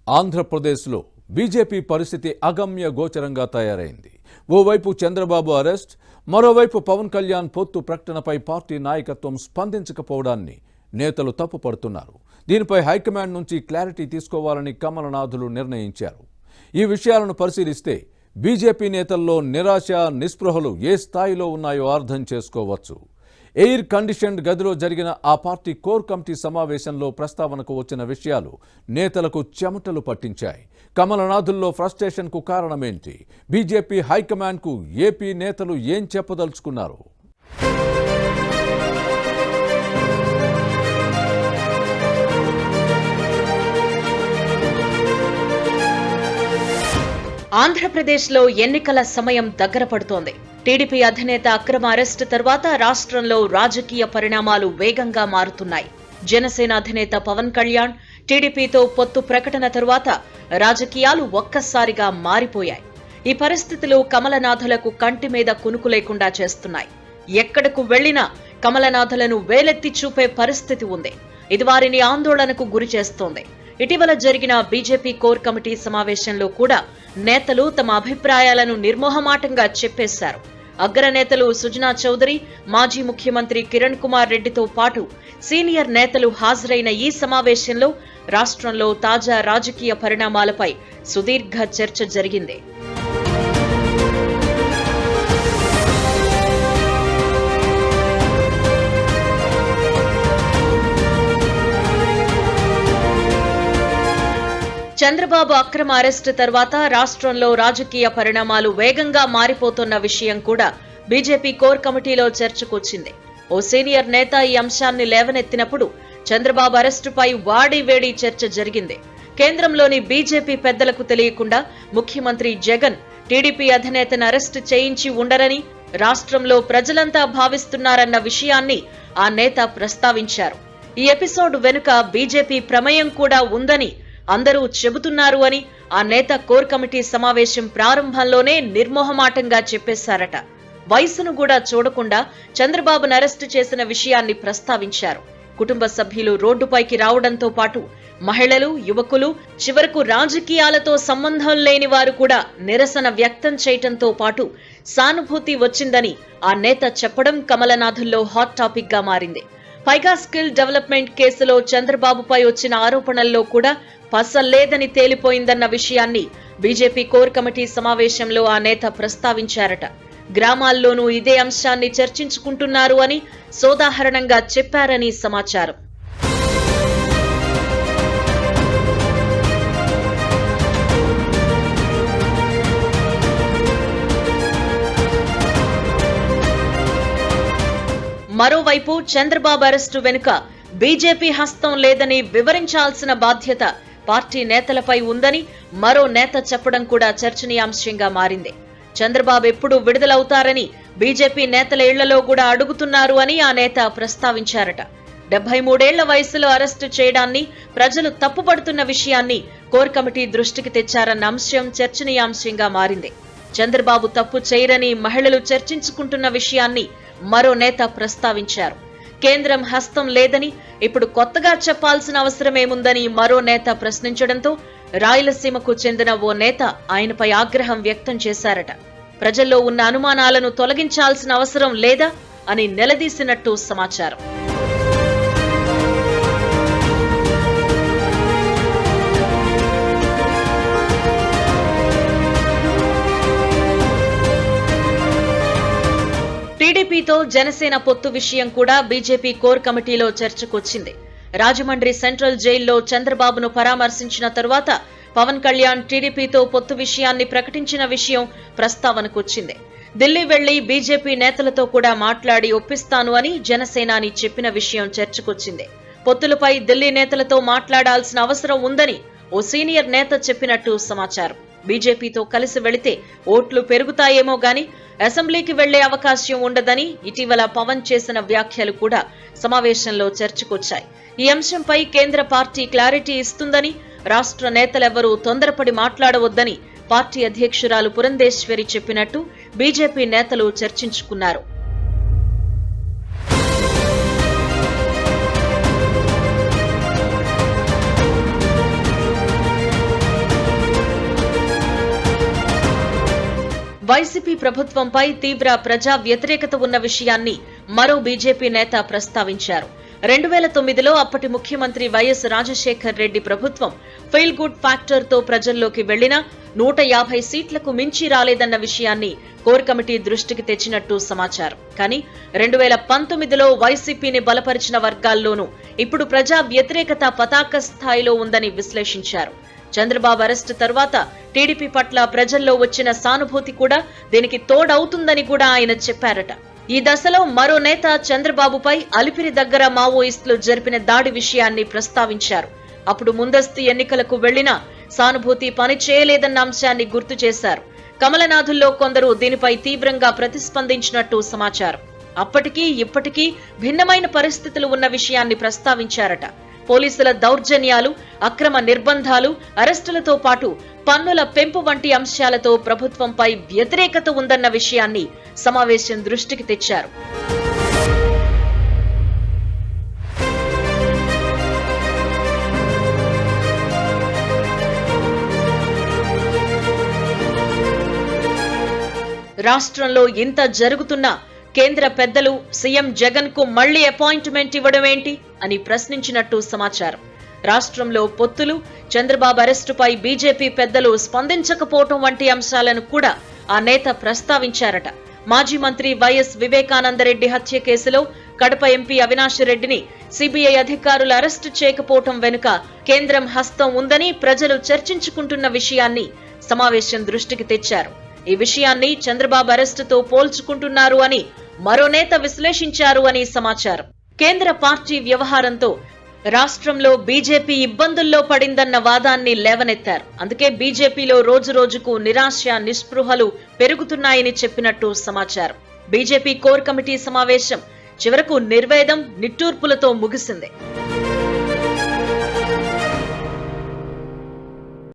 ఆంధ్రప్రదేశ్లో బీజేపీ పరిస్థితి అగమ్య గోచరంగా తయారైంది. ఓవైపు చంద్రబాబు అరెస్ట్, మరోవైపు పవన్ కళ్యాణ్ పొత్తు ప్రకటనపై పార్టీ నాయకత్వం స్పందించకపోవడాన్ని నేతలు తప్పుపడుతున్నారు. దీనిపై హైకమాండ్ నుంచి క్లారిటీ తీసుకోవాలని కమలనాథులు నిర్ణయించారు. ఈ విషయాలను పరిశీలిస్తే బీజేపీ నేతల్లో నిరాశ, నిస్పృహలు ఏ స్థాయిలో ఉన్నాయో అర్థం చేసుకోవచ్చు. ఎయిర్ కండిషన్డ్ గదిలో జరిగిన ఆ పార్టీ కోర్ కమిటీ సమావేశంలో ప్రస్తావనకు వచ్చిన విషయాలు నేతలకు చెమటలు పట్టించాయి. కమలనాథుల్లో ఫ్రస్ట్రేషన్కు కారణమేంటి? బీజేపీ హైకమాండ్కు ఏపీ నేతలు ఏం చెప్పదలుచుకున్నారు? ఆంధ్రప్రదేశ్లో ఎన్నికల సమయం దగ్గర పడుతోంది. టీడీపీ అధినేత అక్రమ అరెస్టు తర్వాత రాష్ట్రంలో రాజకీయ పరిణామాలు వేగంగా మారుతున్నాయి. జనసేన అధినేత పవన్ కళ్యాణ్ టీడీపీతో పొత్తు ప్రకటన తరువాత రాజకీయాలు ఒక్కసారిగా మారిపోయాయి. ఈ పరిస్థితులు కమలనాథులకు కంటి మీద కునుకు లేకుండా చేస్తున్నాయి. ఎక్కడకు వెళ్లినా కమలనాథులను వేలెత్తి చూపే పరిస్థితి ఉంది. ఇది వారిని ఆందోళనకు గురి చేస్తోంది. ఇటీవల జరిగిన బీజేపీ కోర్ కమిటీ సమావేశంలో కూడా నేతలు తమ అభిప్రాయాలను నిర్మోహమాటంగా చెప్పేశారు. అగ్రనేతలు సుజనా చౌదరి, మాజీ ముఖ్యమంత్రి కిరణ్ కుమార్ రెడ్డితో పాటు సీనియర్ నేతలు హాజరైన ఈ సమావేశంలో రాష్ట్రంలో తాజా రాజకీయ పరిణామాలపై సుదీర్ఘ చర్చ జరిగింది. చంద్రబాబు అక్రమ అరెస్టు తర్వాత రాష్ట్రంలో రాజకీయ పరిణామాలు వేగంగా మారిపోతున్న విషయం కూడా బీజేపీ కోర్ కమిటీలో చర్చకొచ్చింది. ఓ సీనియర్ నేత ఈ అంశాన్ని లేవనెత్తినప్పుడు చంద్రబాబు అరెస్టుపై వాడివేడి చర్చ జరిగింది. కేంద్రంలోని బీజేపీ పెద్దలకు తెలియకుండా ముఖ్యమంత్రి జగన్ టీడీపీ అధినేతను అరెస్టు చేయించి ఉండరని రాష్ట్రంలో ప్రజలంతా భావిస్తున్నారన్న విషయాన్ని ఆ నేత ప్రస్తావించారు. ఈ ఎపిసోడ్ వెనుక బీజేపీ ప్రమేయం కూడా ఉందని అందరూ చెబుతున్నారు అని ఆ నేత కోర్ కమిటీ సమావేశం ప్రారంభంలోనే నిర్మోహమాటంగా చెప్పేశారట. వయసును కూడా చూడకుండా చంద్రబాబును అరెస్టు చేసిన విషయాన్ని ప్రస్తావించారు. కుటుంబ సభ్యులు రోడ్డుపైకి రావడంతో పాటు మహిళలు, యువకులు, చివరకు రాజకీయాలతో సంబంధం లేని వారు కూడా నిరసన వ్యక్తం చేయటంతో పాటు సానుభూతి వచ్చిందని ఆ నేత చెప్పడం కమలనాథుల్లో హాట్ టాపిక్ గా మారింది. పైగా స్కిల్ డెవలప్మెంట్ కేసులో చంద్రబాబుపై వచ్చిన ఆరోపణల్లో కూడా పసలేదని తేలిపోయిందన్న విషయాన్ని బీజేపీ కోర్ కమిటీ సమావేశంలో ఆ నేత ప్రస్తావించారట. గ్రామాల్లోనూ ఇదే అంశాన్ని చర్చించుకుంటున్నారు అని సోదాహరణంగా చెప్పారని సమాచారం. మరోవైపు చంద్రబాబు అరెస్టు వెనుక బీజేపీ హస్తం లేదని వివరించాల్సిన బాధ్యత పార్టీ నేతలపై ఉందని మరో నేత చెప్పడం కూడా చర్చనీయాంశంగా మారింది. చంద్రబాబు ఎప్పుడు విడుదలవుతారని బీజేపీ నేతల ఇళ్లలో కూడా అడుగుతున్నారు అని ఆ నేత ప్రస్తావించారట. 73 ఏళ్ల వయసులో అరెస్టు చేయడాన్ని ప్రజలు తప్పుపడుతున్న విషయాన్ని కోర్ కమిటీ దృష్టికి తెచ్చారన్న అంశం చర్చనీయాంశంగా మారింది. చంద్రబాబు తప్పు చేయరని మహిళలు చర్చించుకుంటున్న విషయాన్ని మరో నేత ప్రస్తావించారు. కేంద్రం హస్తం లేదని ఇప్పుడు కొత్తగా చెప్పాల్సిన అవసరమేముందని మరో నేత ప్రశ్నించడంతో రాయలసీమకు చెందిన ఓ నేత ఆయనపై ఆగ్రహం వ్యక్తం చేశారట. ప్రజల్లో ఉన్న అనుమానాలను తొలగించాల్సిన అవసరం లేదా అని నిలదీసినట్టు సమాచారం. టీడీపీతో జనసేన పొత్తు విషయం కూడా బీజేపీ కోర్ కమిటీలో చర్చకొచ్చింది. రాజమండ్రి సెంట్రల్ జైల్లో చంద్రబాబును పరామర్శించిన తరువాత పవన్ కళ్యాణ్ టీడీపీతో పొత్తు విషయాన్ని ప్రకటించిన విషయం ప్రస్తావనకొచ్చింది. ఢిల్లీ వెళ్లి బీజేపీ నేతలతో కూడా మాట్లాడి ఒప్పిస్తాను అని జనసేనాని చెప్పిన విషయం చర్చకొచ్చింది. పొత్తులపై ఢిల్లీ నేతలతో మాట్లాడాల్సిన అవసరం ఉందని ఓ సీనియర్ నేత చెప్పినట్టు సమాచారం. బీజేపీతో కలిసి వెళితే ఓట్లు పెరుగుతాయేమో గాని అసెంబ్లీకి వెళ్లే అవకాశం ఉండదని ఇటీవల పవన్ చేసిన వ్యాఖ్యలు కూడా సమావేశంలో చర్చకొచ్చాయి. ఈ అంశంపై కేంద్ర పార్టీ క్లారిటీ ఇస్తుందని, రాష్ట్ర నేతలెవరూ తొందరపడి మాట్లాడవద్దని పార్టీ అధ్యక్షురాలు పురంధేశ్వరి చెప్పినట్టు బీజేపీ నేతలు చర్చించుకున్నారు. వైసీపీ ప్రభుత్వంపై తీవ్ర ప్రజా వ్యతిరేకత ఉన్న విషయాన్ని మరో బీజేపీ నేత ప్రస్తావించారు. 2009లో అప్పటి ముఖ్యమంత్రి వైఎస్ రాజశేఖర్ రెడ్డి ప్రభుత్వం ఫీల్ గుడ్ ఫ్యాక్టర్ తో ప్రజల్లోకి వెళ్లినా 150 సీట్లకు మించి రాలేదన్న విషయాన్ని కోర్ కమిటీ దృష్టికి తెచ్చినట్టు సమాచారం. కానీ 2019లో వైసీపీని బలపరిచిన వర్గాల్లోనూ ఇప్పుడు ప్రజా వ్యతిరేకత పతాక స్థాయిలో ఉందని విశ్లేషించారు. చంద్రబాబు అరెస్టు తర్వాత టీడీపీ పట్ల ప్రజల్లో వచ్చిన సానుభూతి కూడా దీనికి తోడవుతుందని కూడా ఆయన చెప్పారట. ఈ దశలో మరో నేత చంద్రబాబుపై అలిపిరి దగ్గర మావోయిస్టులు జరిపిన దాడి విషయాన్ని ప్రస్తావించారు. అప్పుడు ముందస్తు ఎన్నికలకు వెళ్లినా సానుభూతి పని చేయలేదన్న అంశాన్ని గుర్తు చేశారు. కమలనాథుల్లో కొందరు దీనిపై తీవ్రంగా ప్రతిస్పందించినట్టు సమాచారం. అప్పటికీ ఇప్పటికీ భిన్నమైన పరిస్థితులు ఉన్న విషయాన్ని ప్రస్తావించారట. పోలీసుల దౌర్జన్యాలు, అక్రమ నిర్బంధాలు, అరెస్టులతో పాటు పన్నుల పెంపు వంటి అంశాలతో ప్రభుత్వంపై వ్యతిరేకత ఉందన్న విషయాన్ని సమావేశం దృష్టికి తెచ్చారు. రాష్ట్రంలో ఇంత జరుగుతున్నా కేంద్ర పెద్దలు సీఎం జగన్ కు మళ్లీ అపాయింట్మెంట్ ఇవ్వడం ఏంటి అని ప్రశ్నించినట్టు సమాచారం. రాష్ట్రంలో పొత్తులు, చంద్రబాబు అరెస్టుపై బీజేపీ పెద్దలు స్పందించకపోవటం వంటి అంశాలను కూడా ఆ నేత ప్రస్తావించారట. మాజీ మంత్రి వైఎస్ వివేకానందరెడ్డి హత్య కేసులో కడప ఎంపీ అవినాష్ రెడ్డిని సిబిఐ అధికారులు అరెస్టు చేయకపోవటం వెనుక కేంద్రం హస్తం ఉందని ప్రజలు చర్చించుకుంటున్న విషయాన్ని సమావేశం దృష్టికి తెచ్చారు. ఈ విషయాన్ని చంద్రబాబు అరెస్టుతో పోల్చుకుంటున్నారు అని మరో నేత విశ్లేషించారు అని సమాచారం. కేంద్ర పార్టీ వ్యవహారంతో రాష్ట్రంలో బీజేపీ ఇబ్బందుల్లో పడిందన్న వాదాన్ని లేవనెత్తారు. అందుకే బీజేపీలో రోజురోజుకు నిరాశ, నిస్పృహలు పెరుగుతున్నాయని చెప్పినట్టు సమాచారం. బీజేపీ కోర్ కమిటీ సమావేశం చివరకు నిర్వేదం, నిట్టూర్పులతో ముగిసింది.